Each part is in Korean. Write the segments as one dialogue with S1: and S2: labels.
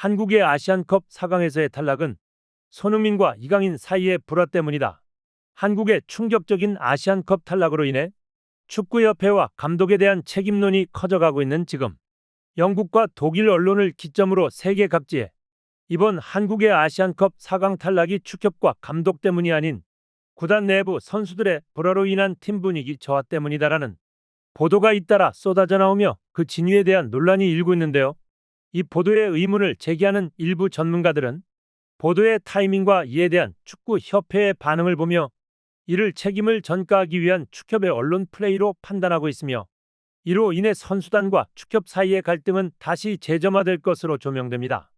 S1: 한국의 아시안컵 4강에서의 탈락은 손흥민과 이강인 사이의 불화 때문이다. 한국의 충격적인 아시안컵 탈락으로 인해 축구협회와 감독에 대한 책임론이 커져가고 있는 지금, 영국과 독일 언론을 기점으로 세계 각지에 이번 한국의 아시안컵 4강 탈락이 축협과 감독 때문이 아닌 구단 내부 선수들의 불화로 인한 팀 분위기 저하 때문이다라는 보도가 잇따라 쏟아져 나오며 그 진위에 대한 논란이 일고 있는데요. 이 보도의 의문을 제기하는 일부 전문가들은 보도의 타이밍과 이에 대한 축구협회의 반응을 보며 이를 책임을 전가하기 위한 축협의 언론 플레이로 판단하고 있으며, 이로 인해 선수단과 축협 사이의 갈등은 다시 재점화될 것으로 조명됩니다.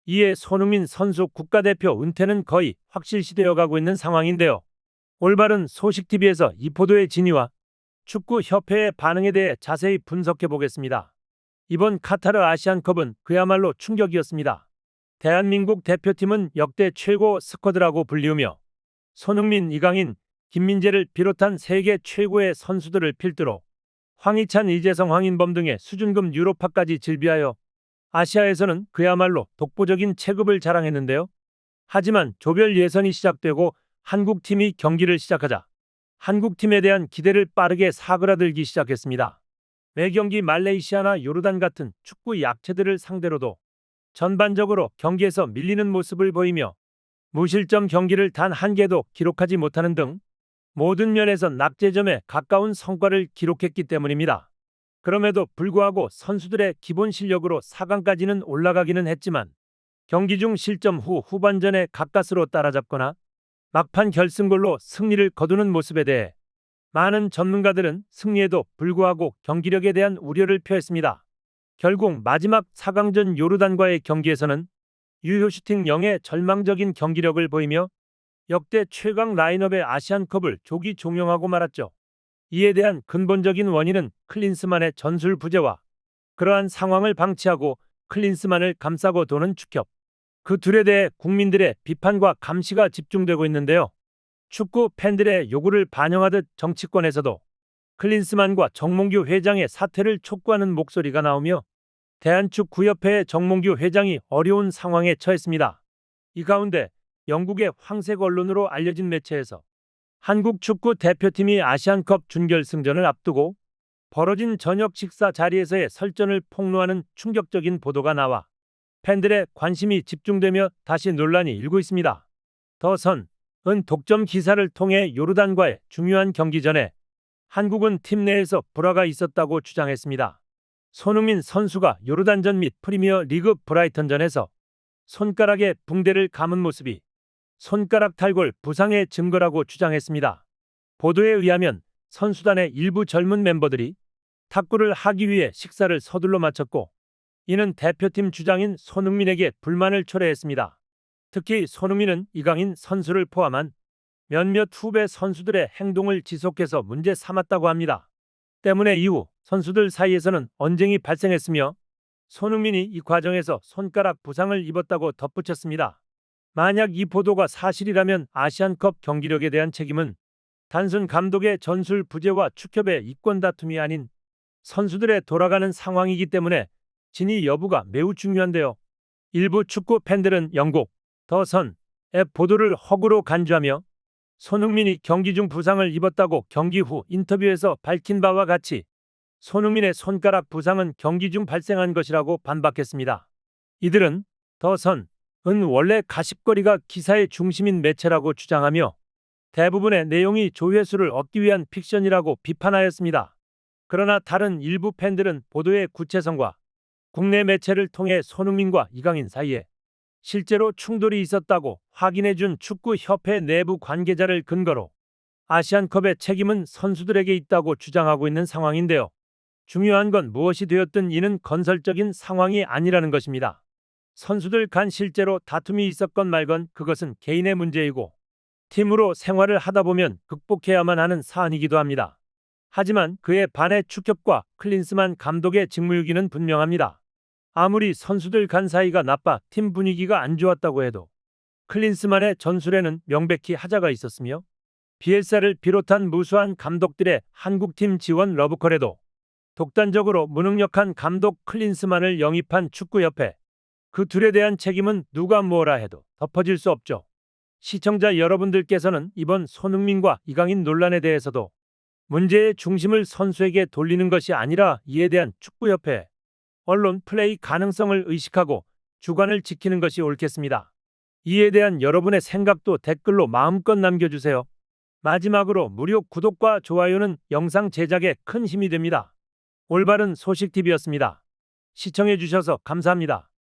S1: 이에 손흥민 선수 국가대표 은퇴는 거의 확실시되어 가고 있는 상황인데요. 올바른 소식TV에서 이 보도의 진위와 축구협회의 반응에 대해 자세히 분석해 보겠습니다. 이번 카타르 아시안컵은 그야말로 충격이었습니다. 대한민국 대표팀은 역대 최고 스쿼드라고 불리우며 손흥민, 이강인, 김민재를 비롯한 세계 최고의 선수들을 필두로 황희찬, 이재성, 황인범 등의 수준급 유로파까지 질비하여 아시아에서는 그야말로 독보적인 체급을 자랑했는데요. 하지만 조별 예선이 시작되고 한국팀이 경기를 시작하자 한국팀에 대한 기대를 빠르게 사그라들기 시작했습니다. 매 경기 말레이시아나 요르단 같은 축구 약체들을 상대로도 전반적으로 경기에서 밀리는 모습을 보이며 무실점 경기를 단 한 개도 기록하지 못하는 등 모든 면에서 낙제점에 가까운 성과를 기록했기 때문입니다. 그럼에도 불구하고 선수들의 기본 실력으로 4강까지는 올라가기는 했지만 경기 중 실점 후 후반전에 가까스로 따라잡거나 막판 결승골로 승리를 거두는 모습에 대해 많은 전문가들은 승리에도 불구하고 경기력에 대한 우려를 표했습니다. 결국 마지막 4강전 요르단과의 경기에서는 유효 슈팅 0의 절망적인 경기력을 보이며 역대 최강 라인업의 아시안컵을 조기 종영하고 말았죠. 이에 대한 근본적인 원인은 클린스만의 전술 부재와 그러한 상황을 방치하고 클린스만을 감싸고 도는 축협, 그 둘에 대해 국민들의 비판과 감시가 집중되고 있는데요. 축구 팬들의 요구를 반영하듯 정치권에서도 클린스만과 정몽규 회장의 사퇴를 촉구하는 목소리가 나오며 대한축구협회의 정몽규 회장이 어려운 상황에 처했습니다. 이 가운데 영국의 황색 언론으로 알려진 매체에서 한국 축구 대표팀이 아시안컵 준결승전을 앞두고 벌어진 저녁 식사 자리에서의 설전을 폭로하는 충격적인 보도가 나와 팬들의 관심이 집중되며 다시 논란이 일고 있습니다. 더 선은 독점 기사를 통해 요르단과의 중요한 경기 전에 한국은 팀 내에서 불화가 있었다고 주장했습니다. 손흥민 선수가 요르단전 및 프리미어 리그 브라이턴전에서 손가락에 붕대를 감은 모습이 손가락 탈골 부상의 증거라고 주장했습니다. 보도에 의하면 선수단의 일부 젊은 멤버들이 탁구를 하기 위해 식사를 서둘러 마쳤고 이는 대표팀 주장인 손흥민에게 불만을 초래했습니다. 특히 손흥민은 이강인 선수를 포함한 몇몇 후배 선수들의 행동을 지속해서 문제 삼았다고 합니다. 때문에 이후 선수들 사이에서는 언쟁이 발생했으며 손흥민이 이 과정에서 손가락 부상을 입었다고 덧붙였습니다. 만약 이 보도가 사실이라면 아시안컵 경기력에 대한 책임은 단순 감독의 전술 부재와 축협의 이권 다툼이 아닌 선수들의 돌아가는 상황이기 때문에 진위 여부가 매우 중요한데요. 일부 축구 팬들은 영국 더 선의 보도를 허구로 간주하며 손흥민이 경기 중 부상을 입었다고 경기 후 인터뷰에서 밝힌 바와 같이 손흥민의 손가락 부상은 경기 중 발생한 것이라고 반박했습니다. 이들은 더 선은 원래 가십거리가 기사의 중심인 매체라고 주장하며 대부분의 내용이 조회수를 얻기 위한 픽션이라고 비판하였습니다. 그러나 다른 일부 팬들은 보도의 구체성과 국내 매체를 통해 손흥민과 이강인 사이에 실제로 충돌이 있었다고 확인해준 축구협회 내부 관계자를 근거로 아시안컵의 책임은 선수들에게 있다고 주장하고 있는 상황인데요. 중요한 건 무엇이 되었든 이는 건설적인 상황이 아니라는 것입니다. 선수들 간 실제로 다툼이 있었건 말건 그것은 개인의 문제이고 팀으로 생활을 하다 보면 극복해야만 하는 사안이기도 합니다. 하지만 그에 반해 축협과 클린스만 감독의 직무유기는 분명합니다. 아무리 선수들 간 사이가 나빠 팀 분위기가 안 좋았다고 해도 클린스만의 전술에는 명백히 하자가 있었으며 비엘사를 비롯한 무수한 감독들의 한국팀 지원 러브콜에도 독단적으로 무능력한 감독 클린스만을 영입한 축구협회, 그 둘에 대한 책임은 누가 뭐라 해도 덮어질 수 없죠. 시청자 여러분들께서는 이번 손흥민과 이강인 논란에 대해서도 문제의 중심을 선수에게 돌리는 것이 아니라 이에 대한 축구협회, 언론 플레이 가능성을 의식하고 주관을 지키는 것이 옳겠습니다. 이에 대한 여러분의 생각도 댓글로 마음껏 남겨주세요. 마지막으로 무료 구독과 좋아요는 영상 제작에 큰 힘이 됩니다. 올바른 소식TV였습니다. 시청해주셔서 감사합니다.